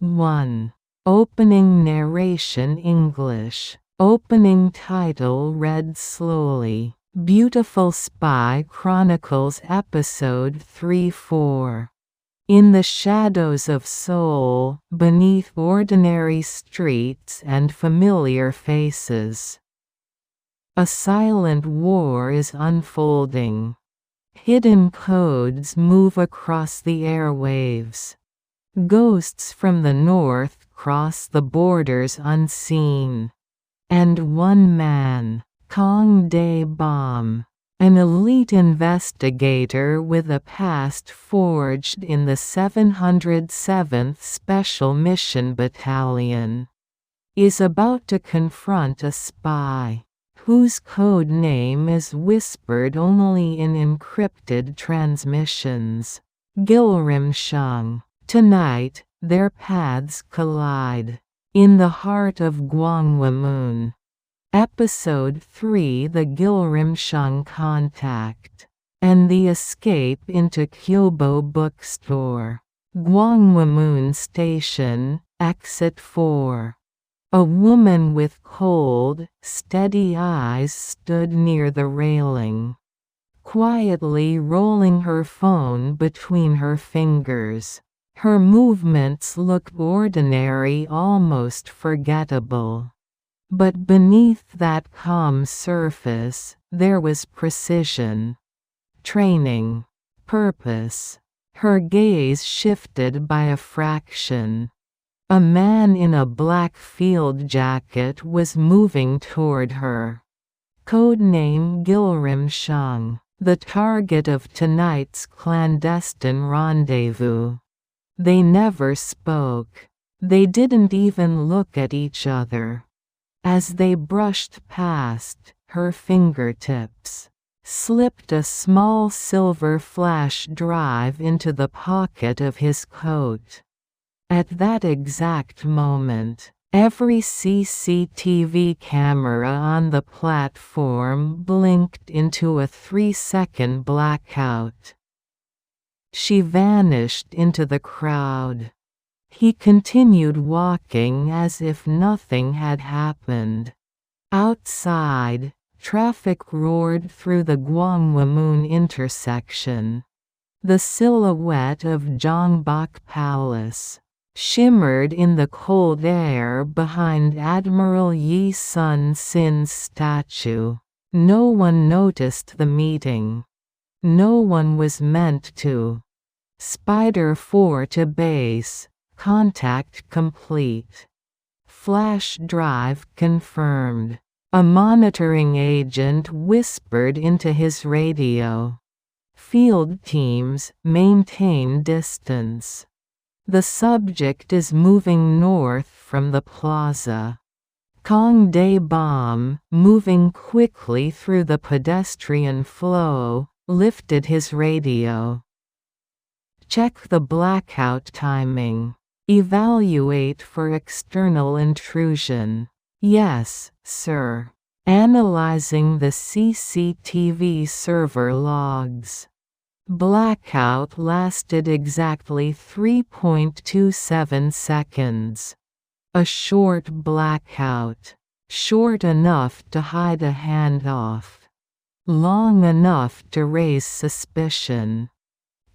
1. Opening narration English. Opening title read slowly. Beautiful Spy Chronicles Episode 3-4. In the shadows of Seoul, beneath ordinary streets and familiar faces, a silent war is unfolding. Hidden codes move across the airwaves. Ghosts from the north cross the borders unseen. And one man, Kang Dae-beom, an elite investigator with a past forged in the 707th Special Mission Battalion, is about to confront a spy whose code name is whispered only in encrypted transmissions. Gilrimseong. Tonight, their paths collide. In the heart of Gwanghwamun. Episode 3 The Gilrimseong Contact. And the Escape into Kyobo Bookstore. Gwanghwamun Station, Exit 4. A woman with cold, steady eyes stood near the railing, quietly rolling her phone between her fingers. Her movements looked ordinary, almost forgettable. But beneath that calm surface, there was precision, training, purpose. Her gaze shifted by a fraction. A man in a black field jacket was moving toward her. Codename Gilrimseong, the target of tonight's clandestine rendezvous. They never spoke. They didn't even look at each other. As they brushed past, her fingertips slipped a small silver flash drive into the pocket of his coat. At that exact moment, every CCTV camera on the platform blinked into a 3-second blackout. She vanished into the crowd. He continued walking as if nothing had happened. Outside, traffic roared through the Gwanghwamun intersection. The silhouette of Gyeongbok Palace shimmered in the cold air behind Admiral Yi Sun-sin's statue. No one noticed the meeting. No one was meant to. Spider 4 to base. Contact complete. Flash drive confirmed. A monitoring agent whispered into his radio. Field teams, maintain distance. The subject is moving north from the plaza. Kang Dae-beom, moving quickly through the pedestrian flow, lifted his radio. Check the blackout timing. Evaluate for external intrusion. Yes, sir. Analyzing the CCTV server logs. Blackout lasted exactly 3.27 seconds. A short blackout. Short enough to hide a handoff. Long enough to raise suspicion.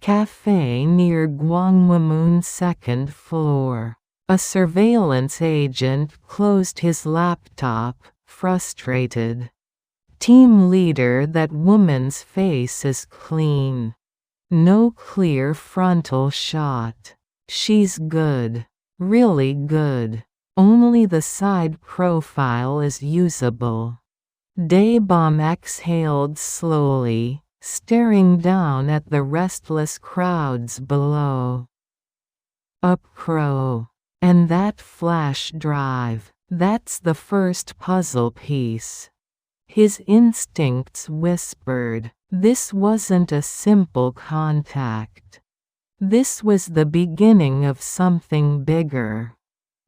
Cafe near Gwanghwamun second floor. A surveillance agent closed his laptop, frustrated. Team leader, that woman's face is clean. No clear frontal shot. She's good. Really good. Only the side profile is usable. Dae-beom exhaled slowly, staring down at the restless crowds below. A pro. And that flash drive, that's the first puzzle piece. His instincts whispered, this wasn't a simple contact. This was the beginning of something bigger.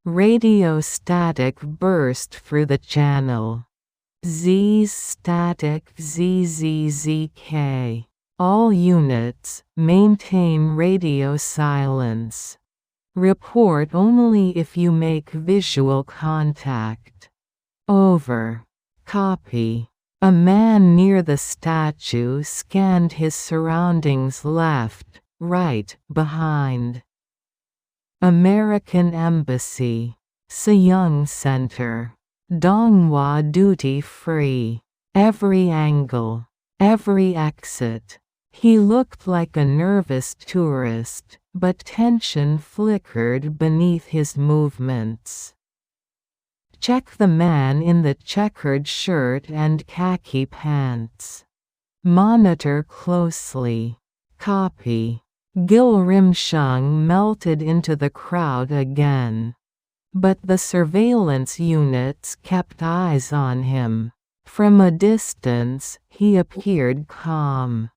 Radio static burst through the channel. Z's static ZZZK. All units, maintain radio silence. Report only if you make visual contact. Over. Copy. A man near the statue scanned his surroundings left, right, behind. American Embassy. Seoul Center. Donghua duty free. Every angle. Every exit. He looked like a nervous tourist, but tension flickered beneath his movements. Check the man in the checkered shirt and khaki pants. Monitor closely. Copy. Gilrimseong melted into the crowd again. But the surveillance units kept eyes on him. From a distance, he appeared calm.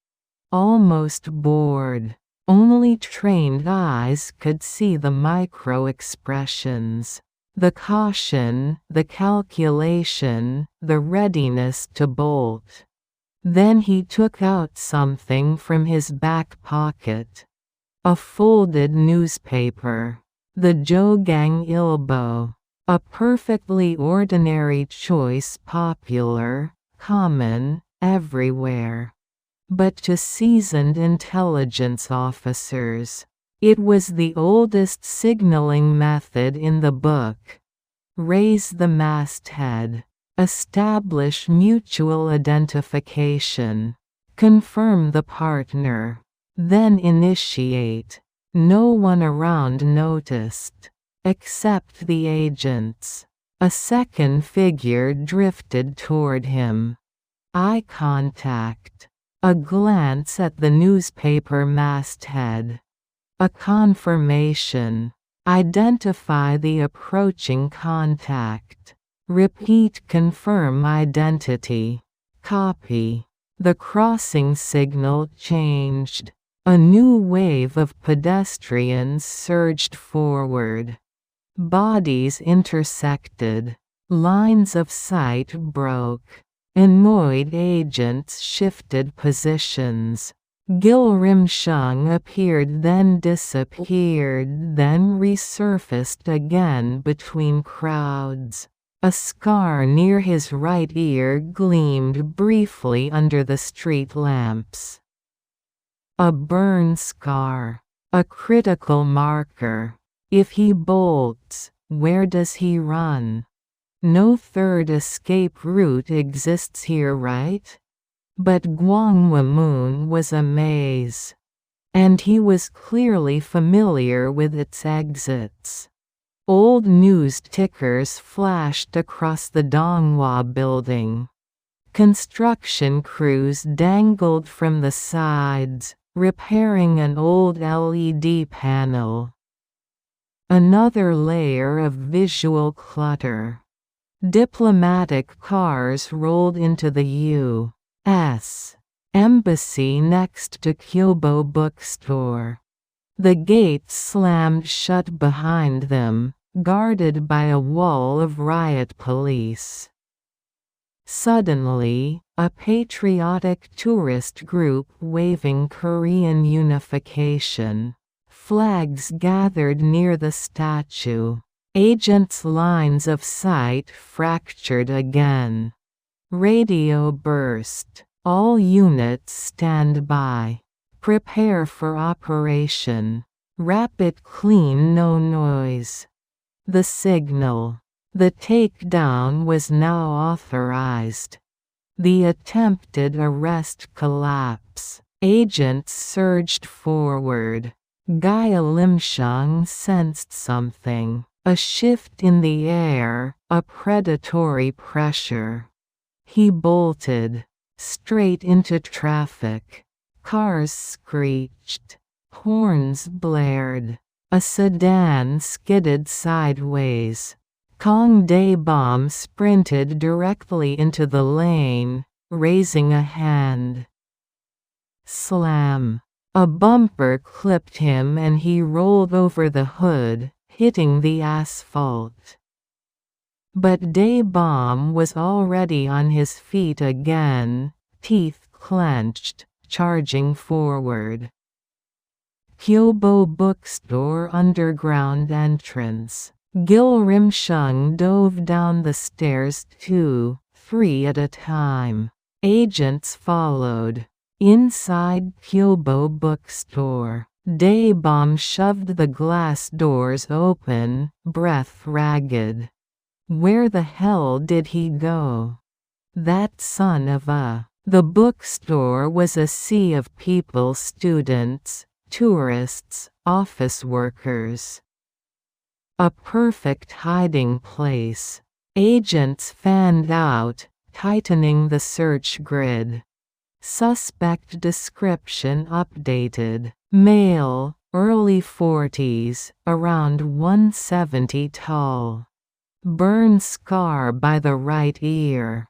Almost bored. Only trained eyes could see the micro-expressions. The caution, the calculation, the readiness to bolt. Then he took out something from his back pocket. A folded newspaper. The Jogang-ilbo. A perfectly ordinary choice, popular, common, everywhere. But to seasoned intelligence officers, it was the oldest signaling method in the book. Raise the masthead. Establish mutual identification. Confirm the partner. Then initiate. No one around noticed. Except the agents. A second figure drifted toward him. Eye contact. A glance at the newspaper masthead. A confirmation. Identify the approaching contact. Repeat, confirm identity. Copy. The crossing signal changed. A new wave of pedestrians surged forward. Bodies intersected. Lines of sight broke. Annoyed agents shifted positions. Gilrimseong appeared, then disappeared, then resurfaced again between crowds. A scar near his right ear gleamed briefly under the street lamps. A burn scar. A critical marker. If he bolts, where does he run? No third escape route exists here, right? But Gwanghwamun was a maze. And he was clearly familiar with its exits. Old news tickers flashed across the Donghua building. Construction crews dangled from the sides, repairing an old LED panel. Another layer of visual clutter. Diplomatic cars rolled into the U.S. Embassy next to Kyobo Bookstore. The gates slammed shut behind them, guarded by a wall of riot police. Suddenly, a patriotic tourist group waving Korean unification. Flags gathered near the statue. Agents' lines of sight fractured again. Radio burst. All units stand by. Prepare for operation. Rapid clean, no noise. The signal. The takedown was now authorized. The attempted arrest collapse. Agents surged forward. Gilrimseong sensed something. A shift in the air, a predatory pressure. He bolted. Straight into traffic. Cars screeched. Horns blared. A sedan skidded sideways. Kang Dae-beom sprinted directly into the lane, raising a hand. Slam. A bumper clipped him and he rolled over the hood, hitting the asphalt. But Dae-beom was already on his feet again, teeth clenched, charging forward. Kyobo Bookstore underground entrance. Gilrimseong dove down the stairs 2, 3 at a time. Agents followed. Inside Kyobo Bookstore, Dae-beom shoved the glass doors open, breath ragged. Where the hell did he go? That son of a. The bookstore was a sea of people, students, tourists, office workers. A perfect hiding place. Agents fanned out, tightening the search grid. Suspect description updated. Male, early 40s, around 170 tall. Burn scar by the right ear.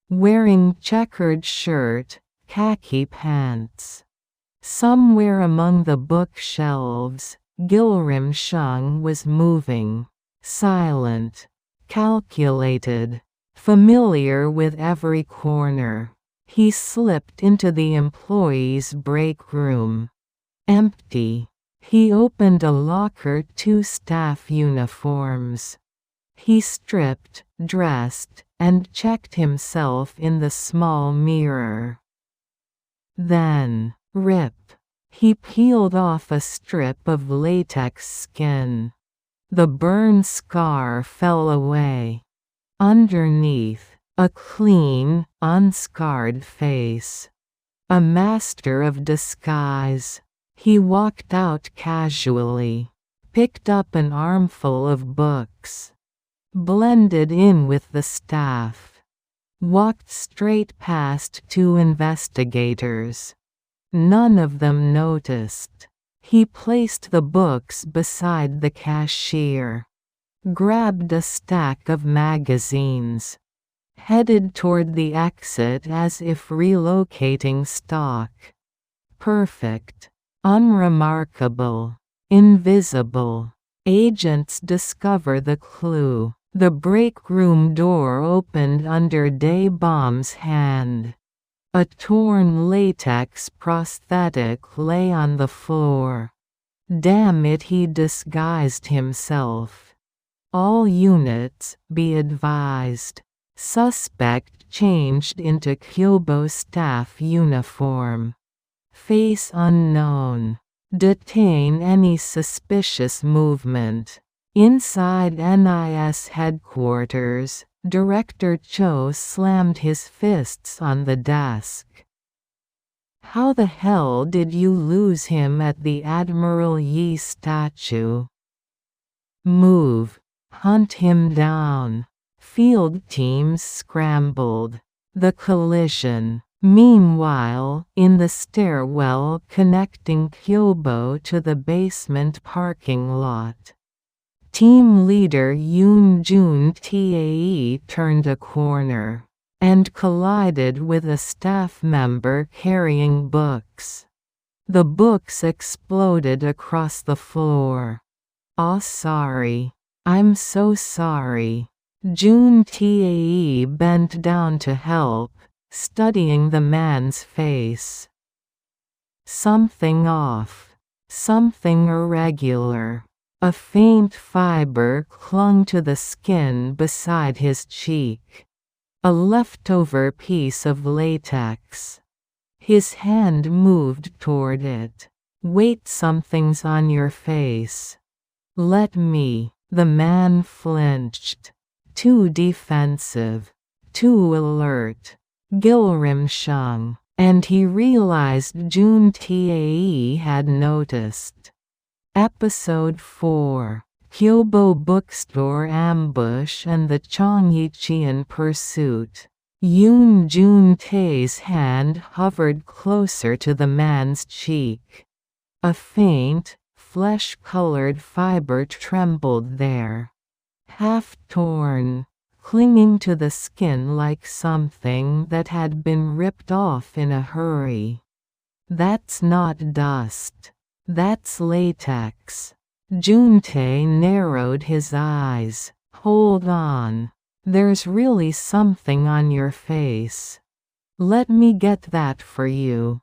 Wearing checkered shirt, khaki pants. Somewhere among the bookshelves, Gilrimseong was moving. Silent. Calculated. Familiar with every corner. He slipped into the employees' break room. Empty. He opened a locker, 2 staff uniforms. He stripped, dressed, and checked himself in the small mirror. Then, rip. He peeled off a strip of latex skin. The burn scar fell away. Underneath, a clean, unscarred face. A master of disguise. He walked out casually. Picked up an armful of books. Blended in with the staff. Walked straight past 2 investigators. None of them noticed. He placed the books beside the cashier. Grabbed a stack of magazines. Headed toward the exit as if relocating stock. Perfect. Unremarkable. Invisible. Agents discover the clue. The break room door opened under Dae-beom's hand. A torn latex prosthetic lay on the floor. Damn it, he disguised himself. All units, be advised. Suspect changed into Kyobo staff uniform. Face unknown. Detain any suspicious movement. Inside NIS headquarters, Director Cho slammed his fists on the desk. How the hell did you lose him at the Admiral Yi statue? Move. Hunt him down. Field teams scrambled. The collision. Meanwhile, in the stairwell connecting Kyobo to the basement parking lot. Team leader Yoon-jun Tae turned a corner. And collided with a staff member carrying books. The books exploded across the floor. "Aw, sorry. I'm so sorry." Jun Tae bent down to help, studying the man's face. Something off. Something irregular. A faint fiber clung to the skin beside his cheek. A leftover piece of latex. His hand moved toward it. "Wait, something's on your face." "Let me." The man flinched. Too defensive. Too alert. Gilrimseong. And he realized Jun Tae had noticed. Episode 4. Kyobo Bookstore ambush and the Cheonggyecheon pursuit. Yoon-jun Tae's hand hovered closer to the man's cheek. A faint, flesh-colored fiber trembled there. Half torn, clinging to the skin like something that had been ripped off in a hurry. "That's not dust. That's latex." Juntae narrowed his eyes. "Hold on. There's really something on your face. Let me get that for you."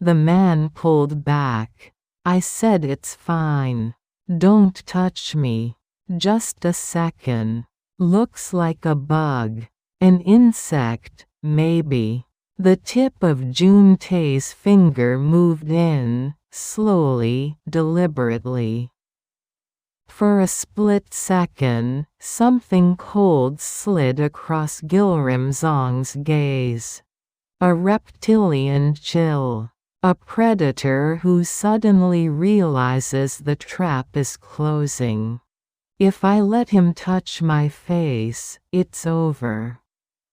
The man pulled back. I said it's fine. Don't touch me. Just a second. Looks like a bug. An insect, maybe. The tip of Jun-tae's finger moved in, slowly, deliberately. For a split second, something cold slid across Gilrimseong's gaze. A reptilian chill. A predator who suddenly realizes the trap is closing. If I let him touch my face, it's over.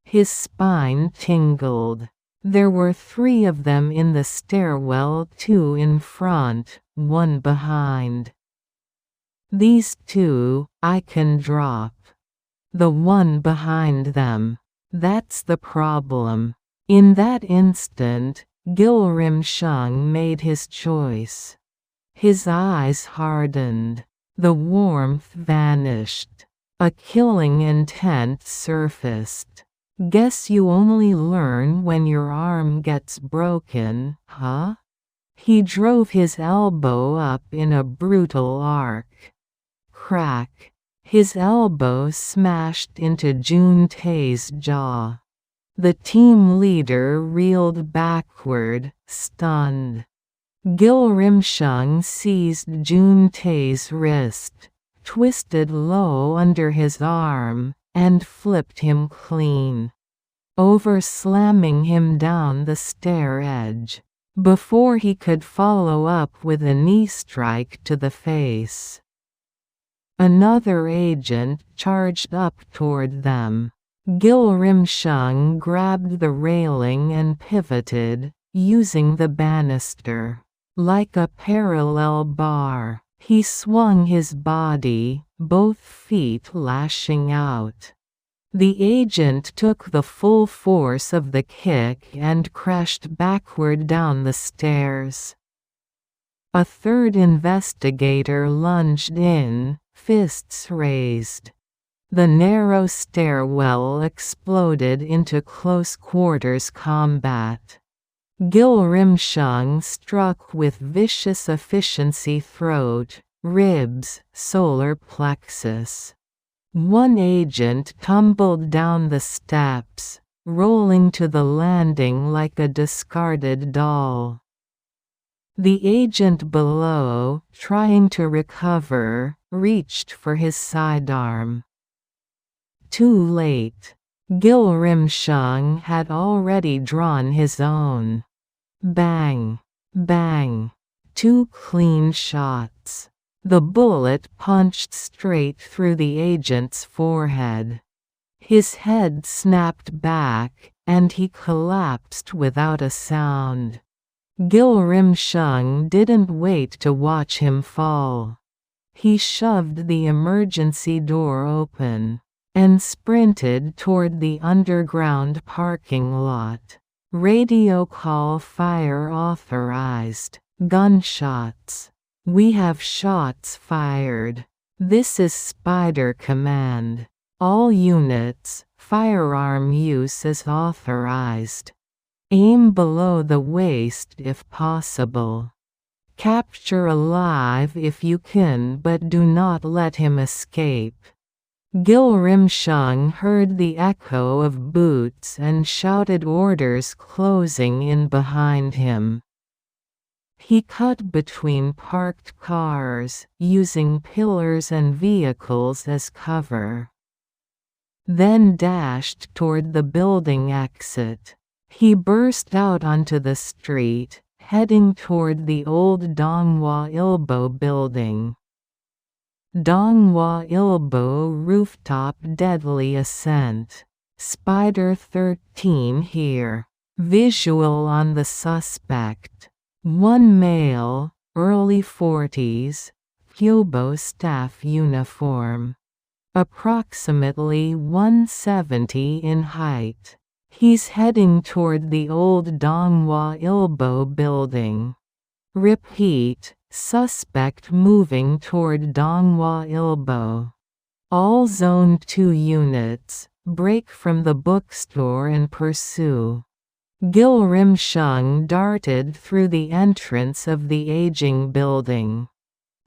His spine tingled. There were 3 of them in the stairwell, 2 in front, 1 behind. These 2, I can drop. The one behind them. That's the problem. In that instant, Gilrimseong made his choice. His eyes hardened. The warmth vanished. A killing intent surfaced. Guess you only learn when your arm gets broken, huh? He drove his elbow up in a brutal arc. Crack. His elbow smashed into Jun-tae's jaw. The team leader reeled backward, stunned. Gilrimseong seized Jun-tae's wrist, twisted low under his arm, and flipped him clean, over-slamming him down the stair edge, before he could follow up with a knee strike to the face. Another agent charged up toward them. Gilrimseong grabbed the railing and pivoted, using the banister. Like a parallel bar, he swung his body, both feet lashing out. The agent took the full force of the kick and crashed backward down the stairs. A third investigator lunged in, fists raised. The narrow stairwell exploded into close-quarters combat. Gilrimseong struck with vicious efficiency throat, ribs, solar plexus. One agent tumbled down the steps, rolling to the landing like a discarded doll. The agent below, trying to recover, reached for his sidearm. Too late. Gilrimseong had already drawn his own. Bang! Bang! 2 clean shots. The bullet punched straight through the agent's forehead. His head snapped back, and he collapsed without a sound. Gilrimseong didn't wait to watch him fall. He shoved the emergency door open and sprinted toward the underground parking lot. Radio call fire authorized. Gunshots. We have shots fired. This is Spider Command. All units, firearm use is authorized. Aim below the waist if possible. Capture alive if you can, but do not let him escape. Gilrimseong heard the echo of boots and shouted orders closing in behind him. He cut between parked cars, using pillars and vehicles as cover. Then dashed toward the building exit. He burst out onto the street, heading toward the old Gwanghwamun building. Gwanghwamun rooftop deadly ascent. Spider 13 here. Visual on the suspect. One male, early 40s, Kyobo staff uniform. Approximately 170 in height. He's heading toward the old Gwanghwamun building. Repeat, suspect moving toward Gwanghwamun. All Zone 2 units, break from the bookstore and pursue. Gilrimseong darted through the entrance of the aging building.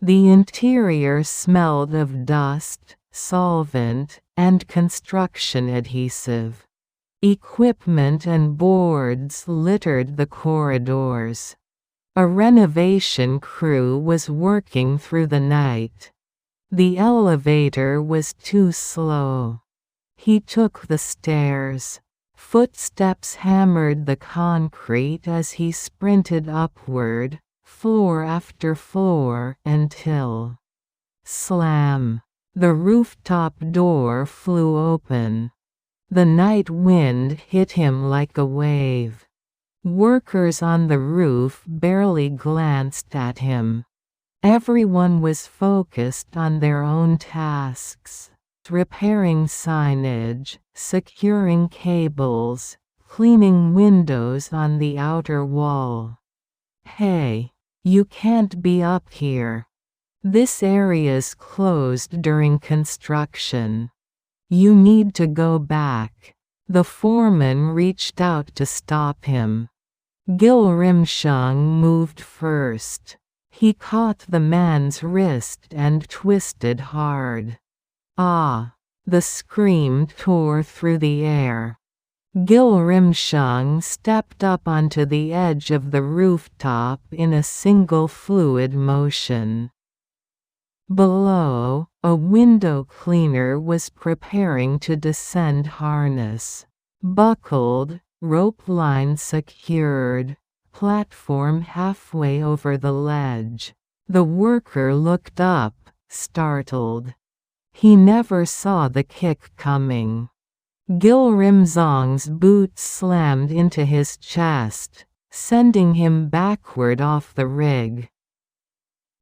The interior smelled of dust, solvent, and construction adhesive. Equipment and boards littered the corridors. A renovation crew was working through the night. The elevator was too slow. He took the stairs. Footsteps hammered the concrete as he sprinted upward, floor after floor, until slam! The rooftop door flew open. The night wind hit him like a wave. Workers on the roof barely glanced at him. Everyone was focused on their own tasks, repairing signage, securing cables, cleaning windows on the outer wall. "Hey, you can't be up here. This area's closed during construction. You need to go back." The foreman reached out to stop him. Gilrimseong moved first. He caught the man's wrist and twisted hard. "Ah!" The scream tore through the air. Gilrimseong stepped up onto the edge of the rooftop in a single fluid motion. Below, a window cleaner was preparing to descend, harness buckled, rope line secured, platform halfway over the ledge. The worker looked up, startled. He never saw the kick coming. Gilrimseong's boot slammed into his chest, sending him backward off the rig.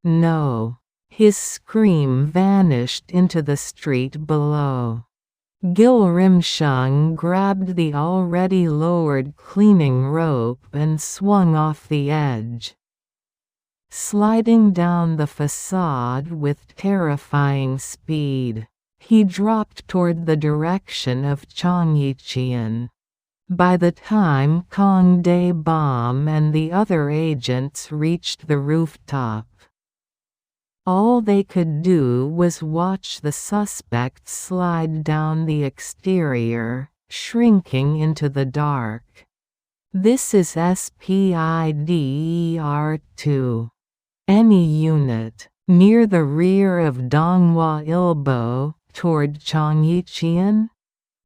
No! His scream vanished into the street below. Gilrimseong grabbed the already lowered cleaning rope and swung off the edge. Sliding down the facade with terrifying speed, he dropped toward the direction of Cheonggyecheon. By the time Kang Dae-beom and the other agents reached the rooftop, all they could do was watch the suspect slide down the exterior, shrinking into the dark. "This is SPIDER-2. Any unit, near the rear of Donghwa-ilbo, toward Cheonggyecheon?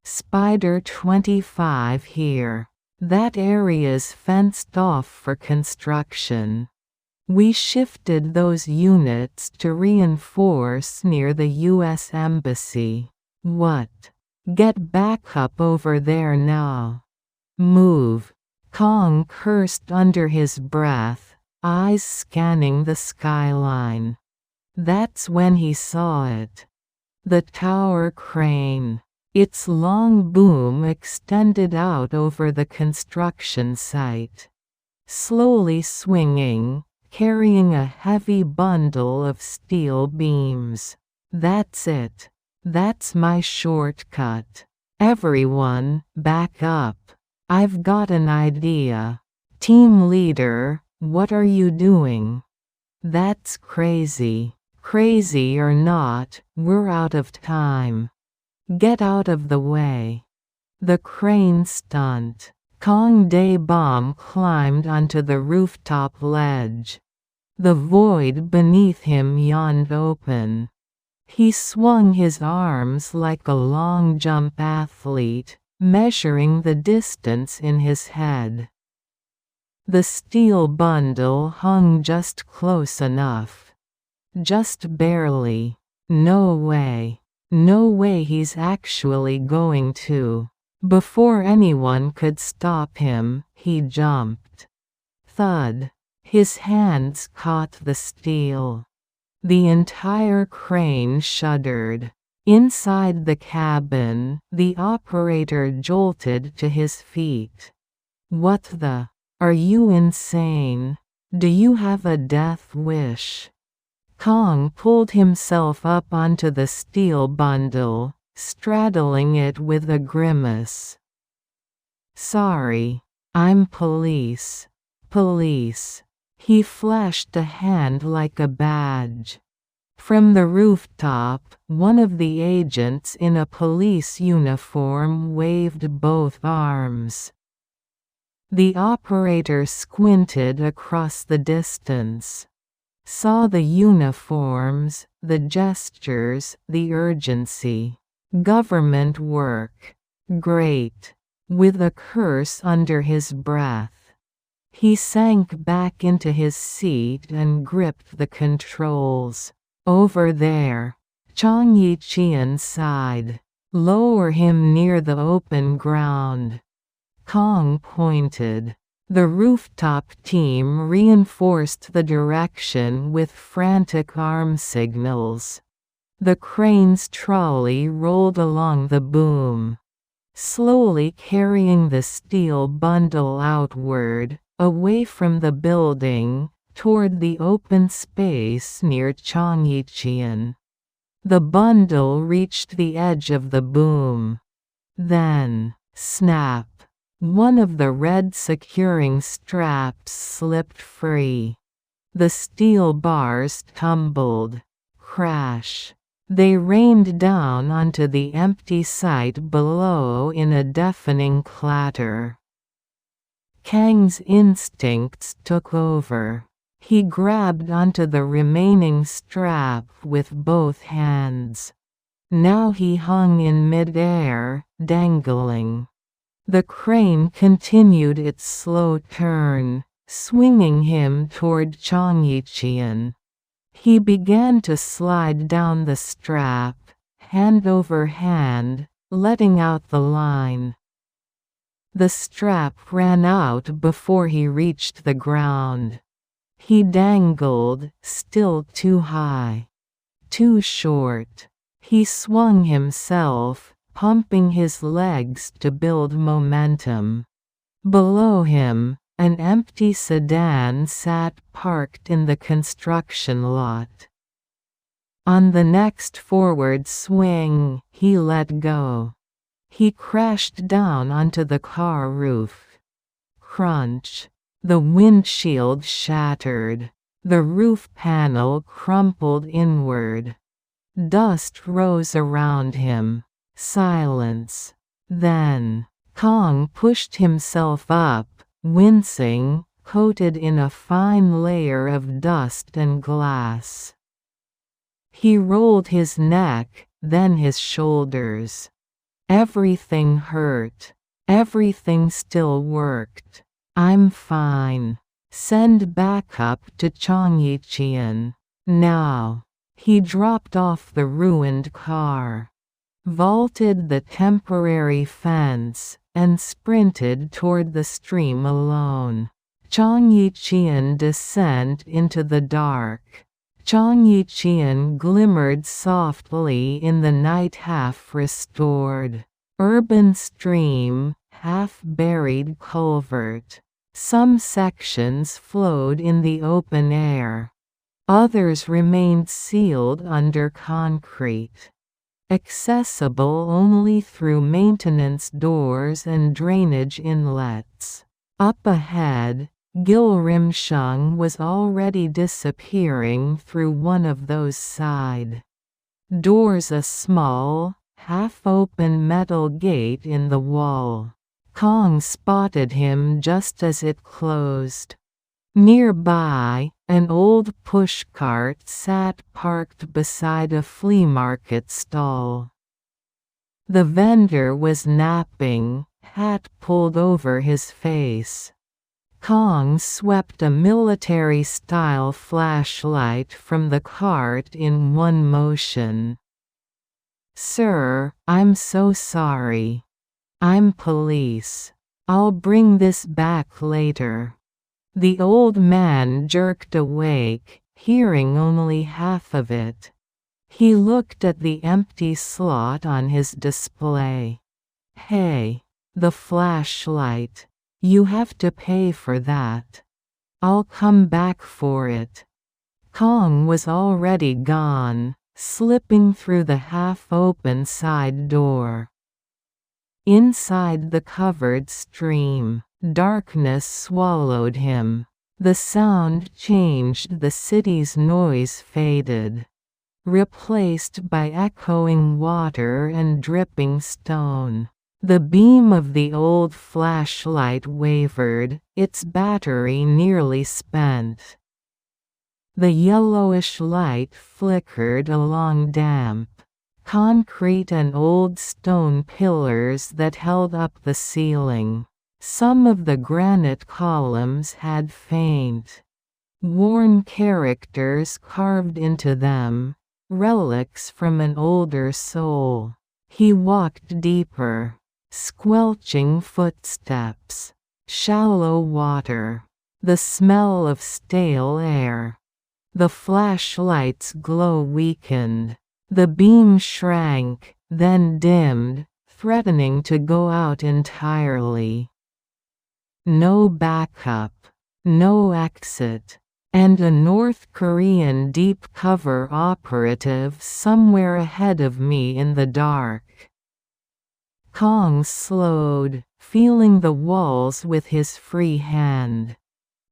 Spider 25 here. That area's fenced off for construction. We shifted those units to reinforce near the U.S. Embassy. What? Get back up over there now. Move." Kang cursed under his breath, eyes scanning the skyline. That's when he saw it. The tower crane. Its long boom extended out over the construction site. Slowly swinging, carrying a heavy bundle of steel beams. "That's it. That's my shortcut. Everyone, back up. I've got an idea. Team leader, what are you doing?" "That's crazy. Crazy or not, we're out of time. Get out of the way." The crane stunt. Kang Dae-beom climbed onto the rooftop ledge. The void beneath him yawned open. He swung his arms like a long jump athlete, measuring the distance in his head. The steel bundle hung just close enough. Just barely. No way. No way he's actually going to. Before anyone could stop him, he jumped. Thud. His hands caught the steel. The entire crane shuddered. Inside the cabin, the operator jolted to his feet. "What the? Are you insane? Do you have a death wish?" Kang pulled himself up onto the steel bundle, straddling it with a grimace. "Sorry. I'm police. Police. He flashed a hand like a badge. From the rooftop, one of the agents in a police uniform waved both arms. The operator squinted across the distance. Saw the uniforms, the gestures, the urgency. Government work. Great. With a curse under his breath. He sank back into his seat and gripped the controls. Over there. Cheonggyecheon sighed. Lower him near the open ground. Kang pointed. The rooftop team reinforced the direction with frantic arm signals. The crane's trolley rolled along the boom, slowly carrying the steel bundle outward, away from the building, toward the open space near Cheonggyecheon. The bundle reached the edge of the boom. Then, snap! One of the red securing straps slipped free. The steel bars tumbled. Crash. They rained down onto the empty site below in a deafening clatter. Kang's instincts took over. He grabbed onto the remaining strap with both hands. Now he hung in midair, dangling. The crane continued its slow turn, swinging him toward Cheonggyecheon. He began to slide down the strap, hand over hand, letting out the line. The strap ran out before he reached the ground. He dangled, still too high. Too short. He swung himself, pumping his legs to build momentum. Below him, an empty sedan sat parked in the construction lot. On the next forward swing, he let go. He crashed down onto the car roof. Crunch. The windshield shattered. The roof panel crumpled inward. Dust rose around him. Silence. Then, Kang pushed himself up, wincing, coated in a fine layer of dust and glass. He rolled his neck, then his shoulders. Everything hurt. Everything still worked. I'm fine. Send backup to Cheonggyecheon. Now. He dropped off the ruined car. Vaulted the temporary fence, and sprinted toward the stream alone. Cheonggyecheon descent into the dark. Cheonggyecheon glimmered softly in the night, half restored. Urban stream, half-buried culvert. Some sections flowed in the open air. Others remained sealed under concrete. Accessible only through maintenance doors and drainage inlets. Up ahead, Gilrimseong was already disappearing through one of those side doors, a small, half-open metal gate in the wall. Kang spotted him just as it closed. Nearby, an old pushcart sat parked beside a flea market stall. The vendor was napping, hat pulled over his face. Kang swept a military-style flashlight from the cart in one motion. "Sir, I'm so sorry. I'm police. I'll bring this back later." The old man jerked awake, hearing only half of it. He looked at the empty slot on his display. "Hey, the flashlight. You have to pay for that. I'll come back for it." Kang was already gone, slipping through the half-open side door. Inside the covered stream, Darkness swallowed him. The sound changed, the city's noise faded, replaced by echoing water and dripping stone. The beam of the old flashlight wavered, its battery nearly spent. The yellowish light flickered along damp concrete and old stone pillars that held up the ceiling. Some of the granite columns had faint, worn characters carved into them, relics from an older soul. He walked deeper, squelching footsteps, shallow water, the smell of stale air. The flashlight's glow weakened. The beam shrank, then dimmed, threatening to go out entirely. No backup, no exit, and a North Korean deep-cover operative somewhere ahead of me in the dark. Kang slowed, feeling the walls with his free hand.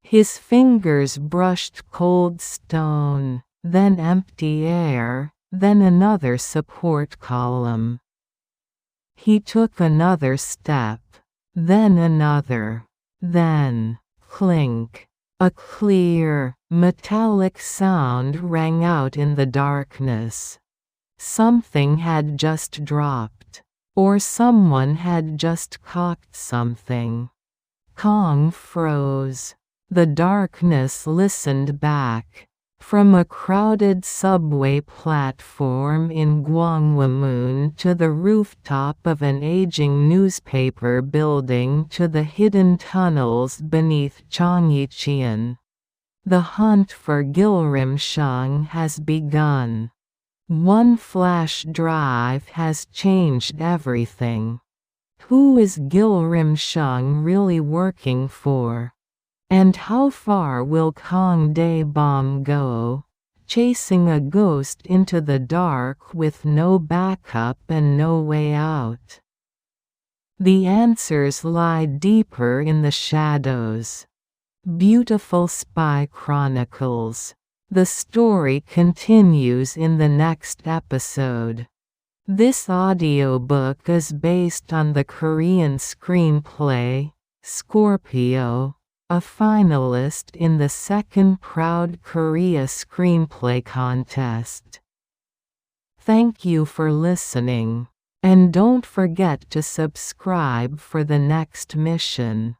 His fingers brushed cold stone, then empty air, then another support column. He took another step, then another, then, clink. A clear, metallic sound rang out in the darkness. Something had just dropped, or someone had just cocked something. Kang froze. The darkness listened back. From a crowded subway platform in Gwanghwamun to the rooftop of an aging newspaper building to the hidden tunnels beneath Cheonggyecheon. The hunt for Gilrimseong has begun. One flash drive has changed everything. Who is Gilrimseong really working for? And how far will Kang Dae-beom go, chasing a ghost into the dark with no backup and no way out? The answers lie deeper in the shadows. Beautiful Spy Chronicles. The story continues in the next episode. This audiobook is based on the Korean screenplay, Scorpio, a finalist in the second Proud Korea Screenplay Contest. Thank you for listening, and don't forget to subscribe for the next mission.